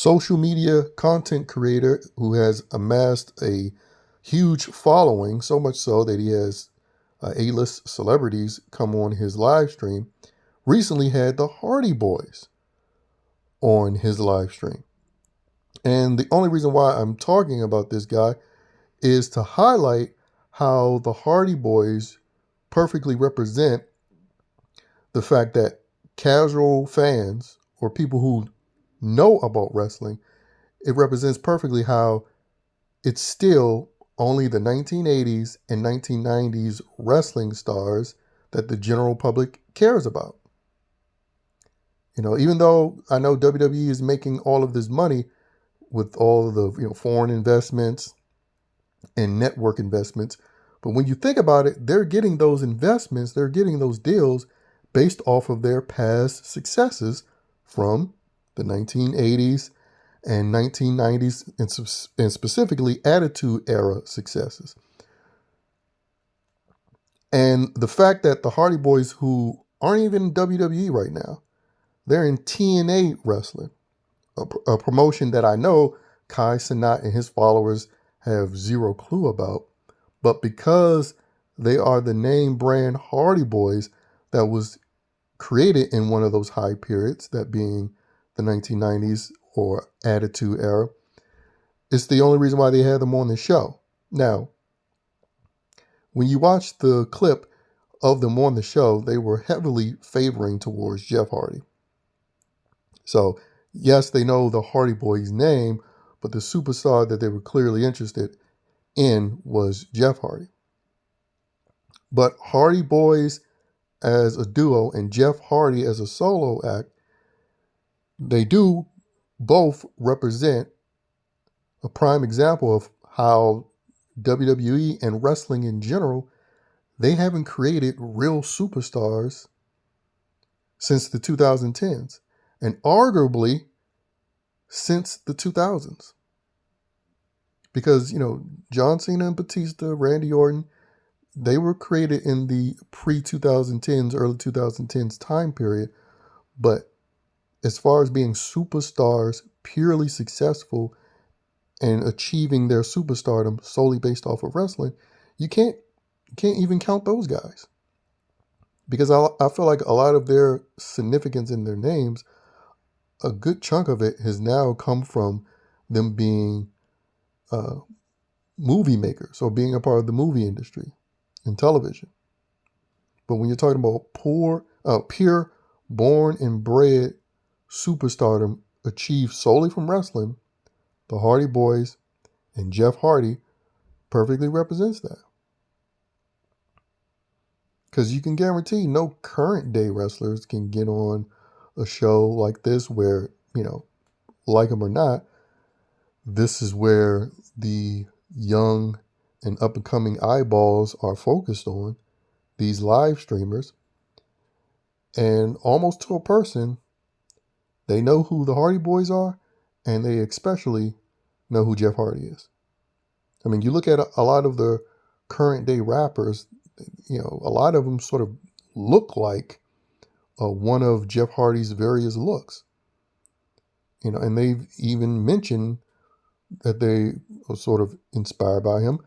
social media content creator who has amassed a huge following, so much so that he has A-list celebrities come on his live stream, recently had the Hardy Boys on his live stream. And the only reason why I'm talking about this guy is to highlight how the Hardy Boys perfectly represent the fact that casual fans or people who know about wrestling, it represents perfectly how it's still only the 1980s and 1990s wrestling stars that the general public cares about. You know, even though I know WWE is making all of this money with all of the foreign investments and network investments, but when you think about it, they're getting those investments, they're getting those deals based off of their past successes from the 1980s and 1990s and specifically Attitude Era successes. And the fact that the Hardy Boys, who aren't even in WWE right now, they're in TNA wrestling, a promotion that I know Kai Cenat and his followers have zero clue about. But because they are the name brand Hardy Boys that was created in one of those high periods, that being the 1990s or Attitude Era, it's the only reason why they had them on the show. Now, when you watch the clip of them on the show, they were heavily favoring towards Jeff Hardy. So, yes, they know the Hardy Boys name, but the superstar that they were clearly interested in was Jeff Hardy. But Hardy Boys as a duo and Jeff Hardy as a solo act, they do both represent a prime example of how WWE and wrestling in general, they haven't created real superstars since the 2010s, and arguably since the 2000s. Because, John Cena and Batista, Randy Orton, they were created in the pre-2010s, early 2010s time period. But as far as being superstars, purely successful and achieving their superstardom solely based off of wrestling, you can't even count those guys. Because I feel like a lot of their significance in their names, a good chunk of it has now come from them being movie makers or being a part of the movie industry and television. But when you're talking about pure born and bred superstardom achieved solely from wrestling, the Hardy Boys and Jeff Hardy perfectly represents that. Because you can guarantee no current day wrestlers can get on a show like this where, like them or not, this is where the young and up-and-coming eyeballs are focused on, these live streamers. And almost to a person, they know who the Hardy Boys are, and they especially know who Jeff Hardy is. I mean, you look at a lot of the current day rappers, a lot of them sort of look like one of Jeff Hardy's various looks. And they've even mentioned that they are sort of inspired by him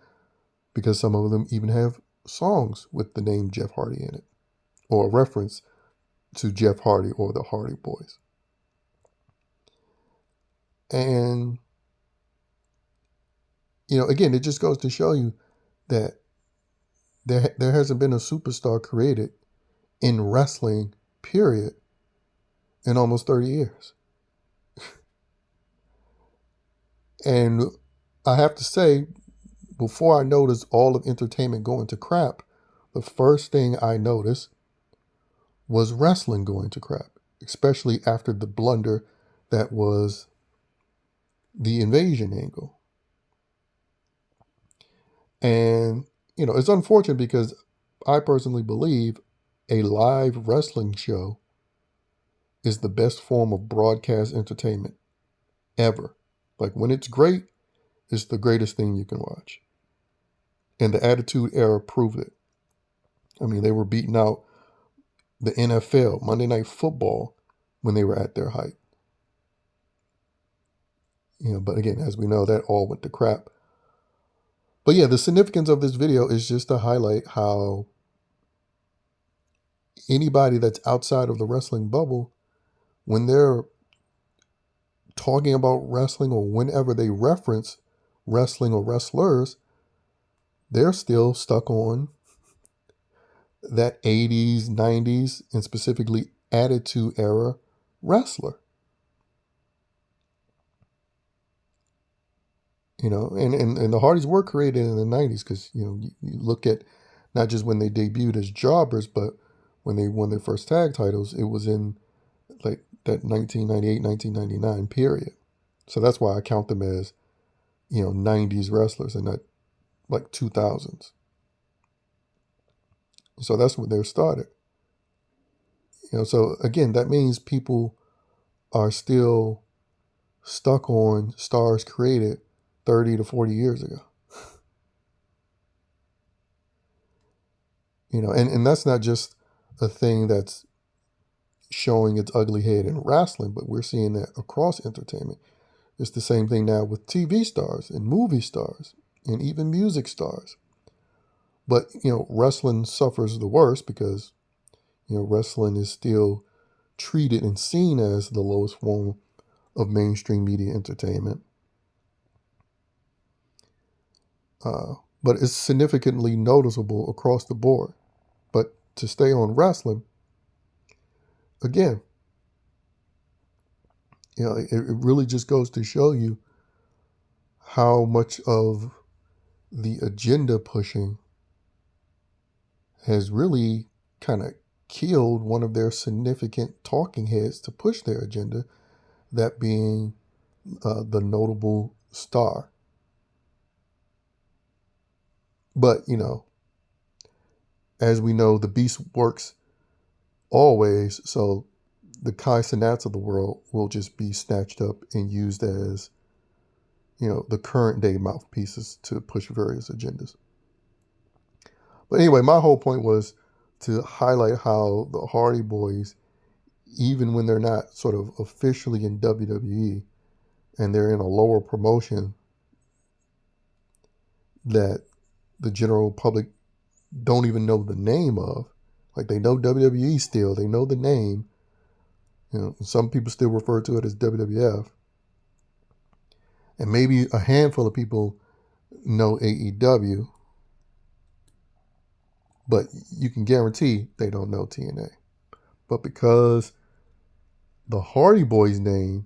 because some of them even have songs with the name Jeff Hardy in it, or a reference to Jeff Hardy or the Hardy Boys. And, again, it just goes to show you that there hasn't been a superstar created in wrestling, period, in almost 30 years. And I have to say, before I noticed all of entertainment going to crap, the first thing I noticed was wrestling going to crap, especially after the blunder that was the invasion angle. And, it's unfortunate because I personally believe a live wrestling show is the best form of broadcast entertainment ever. Like, when it's great, it's the greatest thing you can watch. And the Attitude Era proved it. I mean, they were beating out the NFL, Monday Night Football, when they were at their height. But again, as we know, that all went to crap. But yeah, the significance of this video is just to highlight how anybody that's outside of the wrestling bubble, when they're talking about wrestling or whenever they reference wrestling or wrestlers, they're still stuck on that 80s, 90s, and specifically Attitude Era wrestler. And the Hardys were created in the 90s because, you look at not just when they debuted as jobbers, but when they won their first tag titles, it was in like that 1998, 1999 period. So that's why I count them as, 90s wrestlers and not like 2000s. So that's when they're started. So again, that means people are still stuck on stars created 30 to 40 years ago. And that's not just a thing that's showing its ugly head in wrestling, but we're seeing that across entertainment. It's the same thing now with TV stars and movie stars and even music stars. But, wrestling suffers the worst because, wrestling is still treated and seen as the lowest form of mainstream media entertainment. But it's significantly noticeable across the board. But to stay on wrestling, again, it really just goes to show you how much of the agenda pushing has really kind of killed one of their significant talking heads to push their agenda, that being the notable star. But, as we know, the beast works always, so the Kai Cenats of the world will just be snatched up and used as, the current day mouthpieces to push various agendas. But anyway, my whole point was to highlight how the Hardy Boys, even when they're not sort of officially in WWE and they're in a lower promotion that the general public don't even know the name of, like they know WWE still, they know the name. Some people still refer to it as WWF. And maybe a handful of people know AEW, but you can guarantee they don't know TNA. But because the Hardy Boys name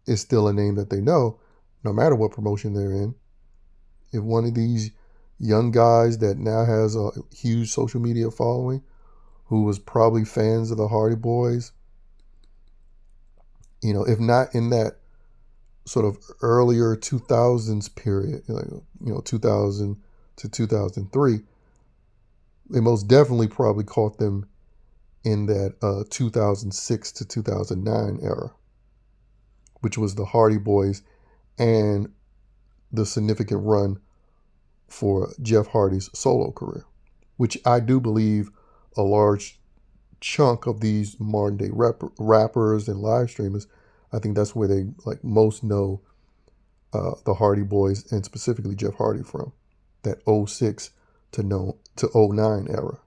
is still a name that they know, no matter what promotion they're in, if one of these young guys that now has a huge social media following, who was probably fans of the Hardy Boys, if not in that sort of earlier 2000s period, 2000 to 2003, they most definitely probably caught them in that 2006 to 2009 era, which was the Hardy Boys and the significant run for Jeff Hardy's solo career, which I do believe a large chunk of these modern day rappers and live streamers, I think that's where they most know the Hardy Boys and specifically Jeff Hardy from, that 06 to 09 era,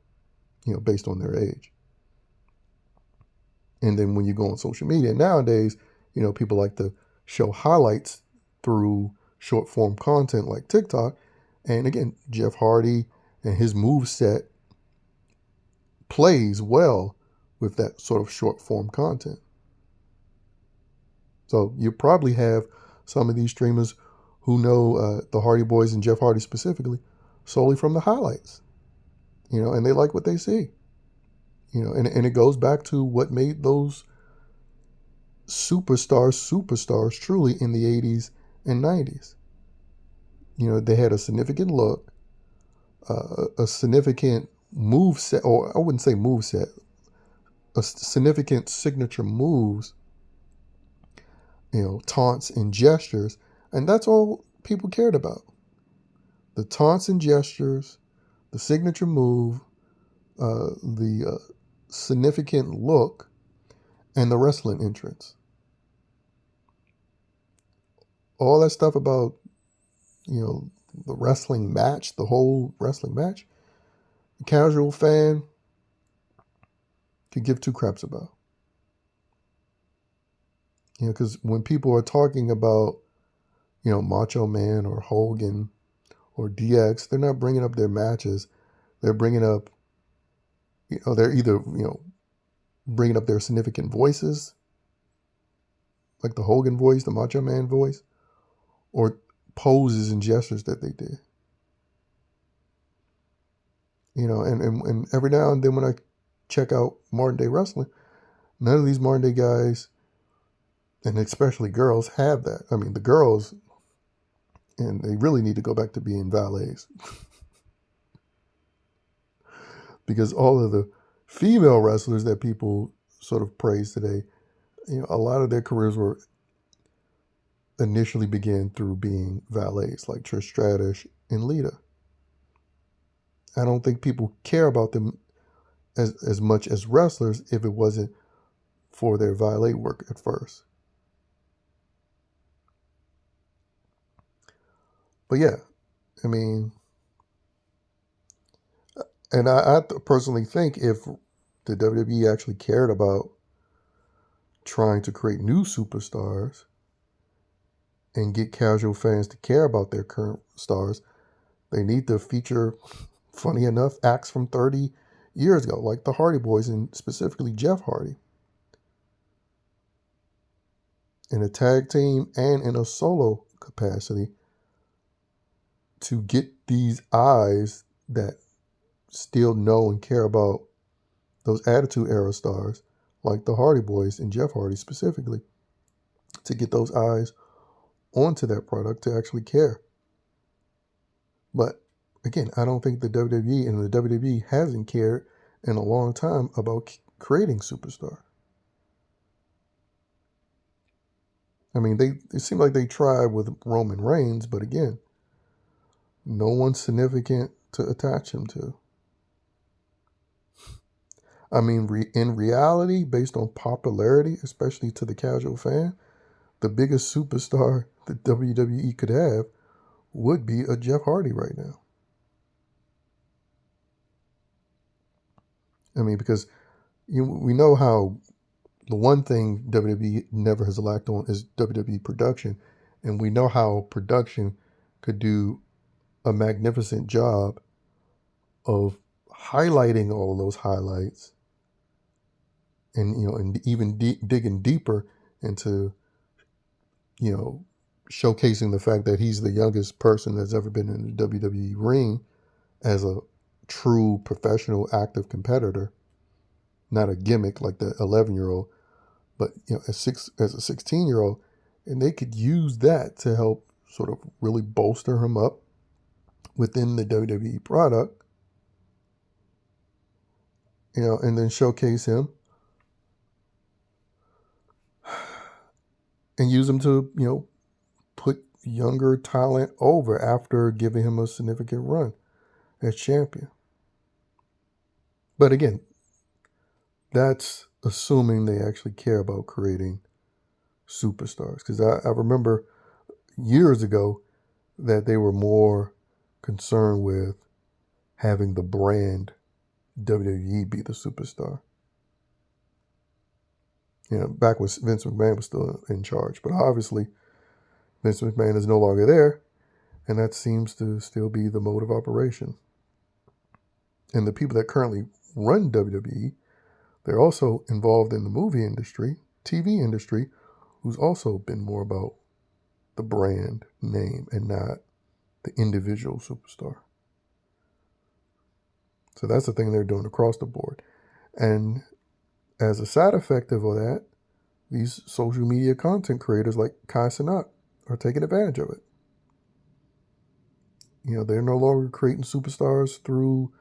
based on their age. And then when you go on social media nowadays, people like to show highlights through short form content like TikTok. And again, Jeff Hardy and his move set plays well with that sort of short form content. So you probably have some of these streamers who know the Hardy Boys and Jeff Hardy specifically solely from the highlights, and they like what they see, and it goes back to what made those superstars truly in the 80s and 90s. They had a significant look, a significant move set, or I wouldn't say move set, a significant signature moves, taunts and gestures, and that's all people cared about. The taunts and gestures, the signature move, the significant look, and the wrestling entrance. all that stuff about, the wrestling match, the whole wrestling match, the casual fan could give two craps about. Because when people are talking about, Macho Man or Hogan or DX, they're not bringing up their matches. They're bringing up, they're either, bringing up their significant voices, like the Hogan voice, the Macho Man voice, or poses and gestures that they did. And every now and then when I check out modern day wrestling, none of these modern day guys, and especially girls, have that. I mean, the girls, and they really need to go back to being valets. Because all of the female wrestlers that people sort of praise today, a lot of their careers were initially began through being valets, like Trish Stratus and Lita. I don't think people care about them as much as wrestlers if it wasn't for their valet work at first. But yeah, I mean, and I personally think if the WWE actually cared about trying to create new superstars and get casual fans to care about their current stars, they need to feature, funny enough, acts from 30 years ago, like the Hardy Boys and specifically Jeff Hardy. In a tag team and in a solo capacity, to get these eyes that still know and care about those Attitude Era stars, like the Hardy Boys and Jeff Hardy specifically, to get those eyes onto that product to actually care. But again, I don't think the WWE and the WWE hasn't cared in a long time about creating superstars. I mean, it seemed like they tried with Roman Reigns, but again, no one significant to attach him to. I mean, in reality, based on popularity, especially to the casual fan, the biggest superstar the WWE could have would be a Jeff Hardy right now. I mean, because we know how the one thing WWE never has lacked on is WWE production, and we know how production could do a magnificent job of highlighting all those highlights, and and even digging deeper into showcasing the fact that he's the youngest person that's ever been in the WWE ring as a true professional active competitor, not a gimmick like the 11-year-old, but as a 16-year-old, and they could use that to help sort of really bolster him up within the WWE product, and then showcase him and use him to put younger talent over after giving him a significant run as champion. But again, that's assuming they actually care about creating superstars. Because I remember years ago that they were more concerned with having the brand WWE be the superstar. Back when Vince McMahon was still in charge. But obviously, Vince McMahon is no longer there, and that seems to still be the mode of operation. And the people that currently run WWE, they're also involved in the movie industry, TV industry, who's also been more about the brand name and not the individual superstar. So that's the thing they're doing across the board. And as a side effect of all that, these social media content creators like Kai Cenat are taking advantage of it. They're no longer creating superstars through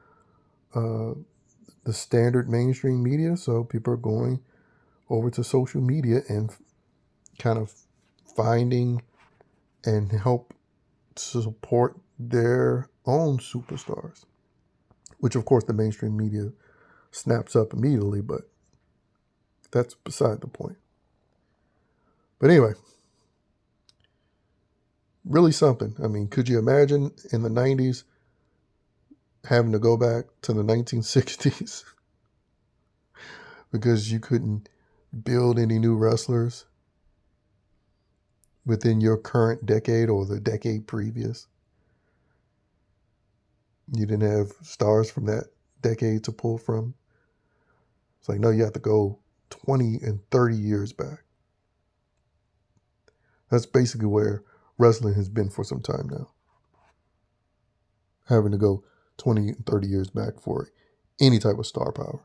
the standard mainstream media, so people are going over to social media and kind of finding and help support their own superstars, which of course the mainstream media snaps up immediately, but that's beside the point. But anyway, really something. I mean, could you imagine in the 90s having to go back to the 1960s because you couldn't build any new wrestlers within your current decade or the decade previous? You didn't have stars from that decade to pull from. It's like, no, you have to go 20 and 30 years back. That's basically where wrestling has been for some time now. Having to go 20 and 30 years back for any type of star power.